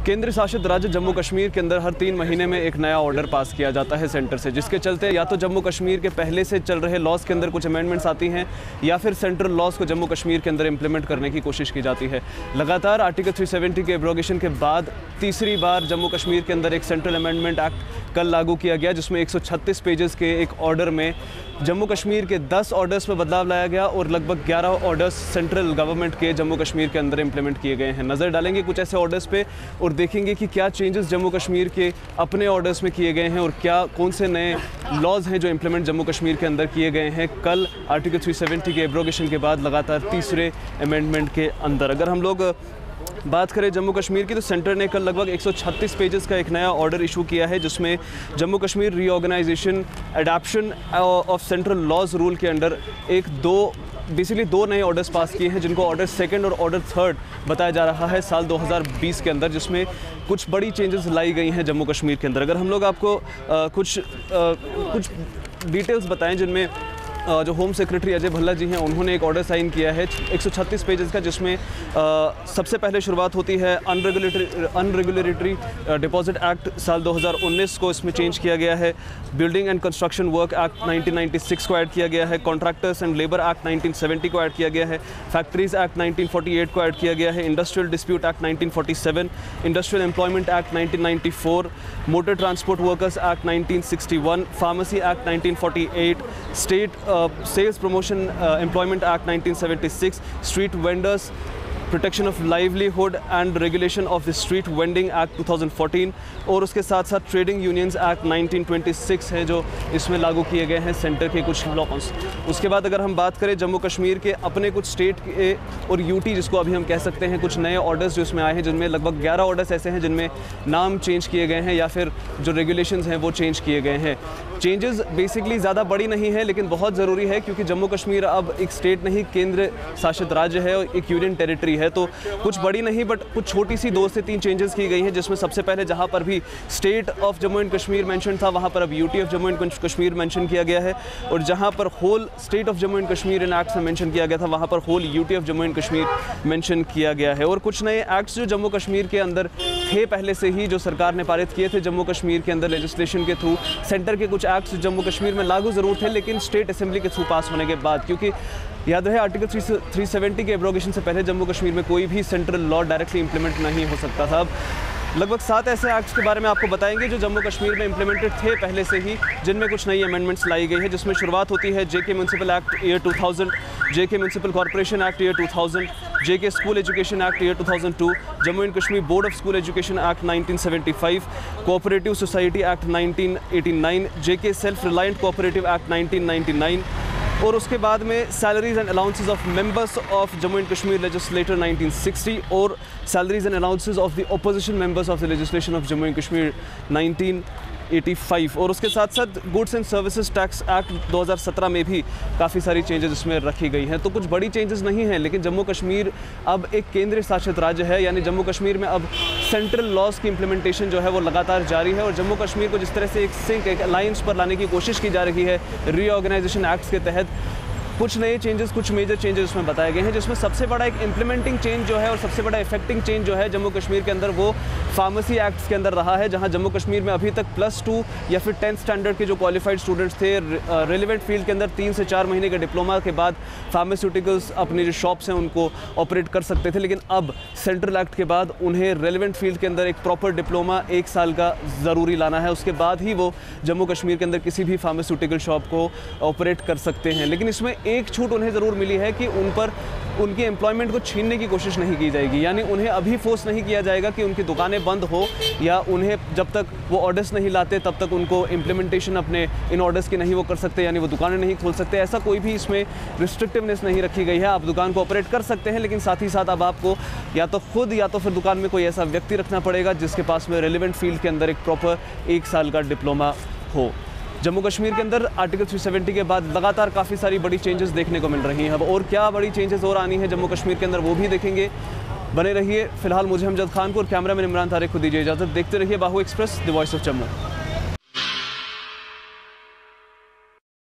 केंद्र शासित राज्य जम्मू कश्मीर के अंदर हर 3 महीने में एक नया ऑर्डर पास किया जाता है सेंटर से, जिसके चलते या तो जम्मू कश्मीर के पहले से चल रहे लॉज के अंदर कुछ अमेंडमेंट्स आती हैं या फिर सेंट्रल लॉज को जम्मू कश्मीर के अंदर इंप्लीमेंट करने की कोशिश की जाती है। लगातार आर्टिकल 370 के एब्रोगेशन के बाद तीसरी बार जम्मू कश्मीर के अंदर एक सेंट्रल अमेंडमेंट एक्ट कल लागू किया गया, जिसमें 136 पेजेस के एक ऑर्डर में जम्मू कश्मीर के 10 ऑर्डर्स में बदलाव लाया गया और लगभग 11 ऑर्डर्स सेंट्रल गवर्नमेंट के जम्मू कश्मीर के अंदर इंप्लीमेंट किए गए हैं। नज़र डालेंगे कुछ ऐसे ऑर्डर्स पे और देखेंगे कि क्या चेंजेस जम्मू कश्मीर के अपने ऑर्डर्स में किए गए हैं और क्या कौन से नए लॉज हैं जो इंप्लीमेंट जम्मू कश्मीर के अंदर किए गए हैं कल आर्टिकल 370 के एब्रोगेशन के बाद लगातार तीसरे अमेंडमेंट के अंदर। अगर हम लोग बात करें जम्मू कश्मीर की, तो सेंटर ने कल लगभग 136 पेजेस का एक नया ऑर्डर इशू किया है, जिसमें Jammu Kashmir reorganisation adaptation of central laws rule के अंडर बेसिकली दो नए ऑर्डर्स पास किए हैं, जिनको ऑर्डर सेकंड और ऑर्डर थर्ड बताया जा रहा है साल 2020 के अंदर, जिसमें कुछ बड़ी चेंजेस लाई गई हैं जम्मू कश्मीर के अंदर। अगर हम लोग आपको कुछ डिटेल्स बताएं, जिनमें जो होम सेक्रेटरी अजय भल्ला जी हैं, उन्होंने एक ऑर्डर साइन किया है 136 पेजेस का, जिसमें सबसे पहले शुरुआत होती है अनरेगुलेटरी डिपॉजिट एक्ट साल 2019 को इसमें चेंज किया गया है। Building and construction work act 1996 को ऐड किया गया है। कॉन्ट्रैक्टर्स एंड लेबर एक्ट 1970 को ऐड किया गया है। फैक्ट्रीज एक्ट 1948 को ऐड किया गया है। Industrial dispute act 1947, industrial employment act 1994, motor transport workers act 1961, pharmacy act 1948, state sales promotion employment act 1976, street vendors protection of livelihood and regulation of the street vending act 2014 और उसके साथ साथ trading unions act 1926 हैं जो इसमें लागू किए गए हैं सेंटर के कुछ लॉज। उसके बाद अगर हम बात करें जम्मू कश्मीर के अपने कुछ स्टेट के और यूटी जिसको अभी हम कह सकते हैं, कुछ नए ऑर्डर्स जो इसमें आए हैं, जिनमें लगभग 11 ऑर्डर्स ऐसे हैं जिनमें नाम चेंज किए गए हैं या फिर जो रेगुलेशंस हैं वो चेंज किए गए हैं। चेंजेस बेसिकली ज़्यादा बड़ी नहीं है, लेकिन बहुत ज़रूरी है, क्योंकि जम्मू कश्मीर अब एक स्टेट नहीं केंद्र शासित राज्य है और एक यूनियन टेरिटरी है, तो कुछ बड़ी नहीं बट कुछ छोटी सी 2 से 3 चेंजेस की गई हैं, जिसमें सबसे पहले जहां पर भी state of Jammu and Kashmir mention था, वहां पर अब UT of Jammu and Kashmir mention किया गया है, और जहां पर whole state of Jammu and Kashmir in acts में मेंशन किया गया था, वहां पर whole UT of Jammu and Kashmir mention किया गया है। और कुछ नए एक्ट्स जो जम्मू कश्मीर के अंदर थे पहले से ही, जो सरकार ने पारित किए थे जम्मू कश्मीर के अंदर लेजिस्लेशन के थ्रू, सेंटर के कुछ एक्ट्स जम्मू कश्मीर में लागू ज़रूर थे, लेकिन स्टेट असेंबली के थ्रू पास होने के बाद, क्योंकि याद रहे आर्टिकल 370 के एब्रोगेशन से पहले जम्मू कश्मीर में कोई भी सेंट्रल लॉ डायरेक्टली इंप्लीमेंट नहीं हो सकता था। अब लगभग 7 ऐसे एक्ट्स के बारे में आपको बताएंगे जो जम्मू कश्मीर में इंप्लीमेंटेड थे पहले से ही, जिनमें कुछ नई अमेंडमेंट्स लाई गई है, जिसमें शुरुआत होती है JK municipal act year 2000, JK municipal corporation act year 2000, JK school education act year 2002, Jammu and Kashmir board of school education act 1975, cooperative society act 1989, JK self reliant cooperative act 1999, और उसके बाद में salaries and allowances of members of Jammu and Kashmir legislator 1960 और salaries and allowances of the opposition members of the legislation of Jammu and Kashmir 1985, और उसके साथ साथ goods and services tax act 2017 में भी काफ़ी सारी चेंजेस इसमें रखी गई हैं। तो कुछ बड़ी चेंजेस नहीं हैं, लेकिन जम्मू कश्मीर अब एक केंद्र शासित राज्य है, यानी जम्मू कश्मीर में अब सेंट्रल लॉज की इंप्लीमेंटेशन जो है वो लगातार जारी है, और जम्मू कश्मीर को जिस तरह से एक अलायंस पर लाने की कोशिश की जा रही है रीऑर्गेनाइजेशन एक्ट्स के तहत, कुछ नए चेंजेस, कुछ मेजर चेंजेस इसमें बताए गए हैं, जिसमें सबसे बड़ा एक इम्प्लीमेंटिंग चेंज जो है और सबसे बड़ा इफेक्टिंग चेंज जो है जम्मू कश्मीर के अंदर, वो फार्मेसी एक्ट्स के अंदर रहा है, जहां जम्मू कश्मीर में अभी तक +2 या फिर 10th स्टैंडर्ड के जो क्वालिफाइड स्टूडेंट्स थे, रेलिवेंट फील्ड के अंदर 3 से 4 महीने के डिप्लोमा के बाद फार्मास्यूटिकल्स अपनी जो शॉप्स हैं उनको ऑपरेट कर सकते थे, लेकिन अब सेंट्रल एक्ट के बाद उन्हें रेलिवेंट फील्ड के अंदर एक प्रॉपर डिप्लोमा 1 साल का ज़रूरी लाना है, उसके बाद ही वो जम्मू कश्मीर के अंदर किसी भी फार्मास्यूटिकल शॉप को ऑपरेट कर सकते हैं। लेकिन इसमें एक छूट उन्हें ज़रूर मिली है कि उन पर उनके एम्प्लॉयमेंट को छीनने की कोशिश नहीं की जाएगी, यानी उन्हें अभी फोर्स नहीं किया जाएगा कि उनकी दुकानें बंद हो, या उन्हें जब तक वो ऑर्डर्स नहीं लाते तब तक उनको इम्प्लीमेंटेशन अपने इन ऑर्डर्स की नहीं वो कर सकते, यानी वो दुकानें नहीं खोल सकते। ऐसा कोई भी इसमें रिस्ट्रिक्टिवनेस नहीं रखी गई है। आप दुकान को ऑपरेट कर सकते हैं, लेकिन साथ ही साथ अब आपको या तो खुद या तो फिर दुकान में कोई ऐसा व्यक्ति रखना पड़ेगा जिसके पास में रेलिवेंट फील्ड के अंदर एक प्रॉपर 1 साल का डिप्लोमा हो। जम्मू कश्मीर के अंदर आर्टिकल 370 के बाद लगातार काफ़ी सारी बड़ी चेंजेस देखने को मिल रही हैं। अब और क्या बड़ी चेंजेस और आनी है जम्मू कश्मीर के अंदर, वो भी देखेंगे। बने रहिए। फिलहाल मुझे हमजद खान को और कैमरा मैन इमरान तारिक को दीजिए इजाज़त। देखते रहिए बाहु express, the voice of Jammu.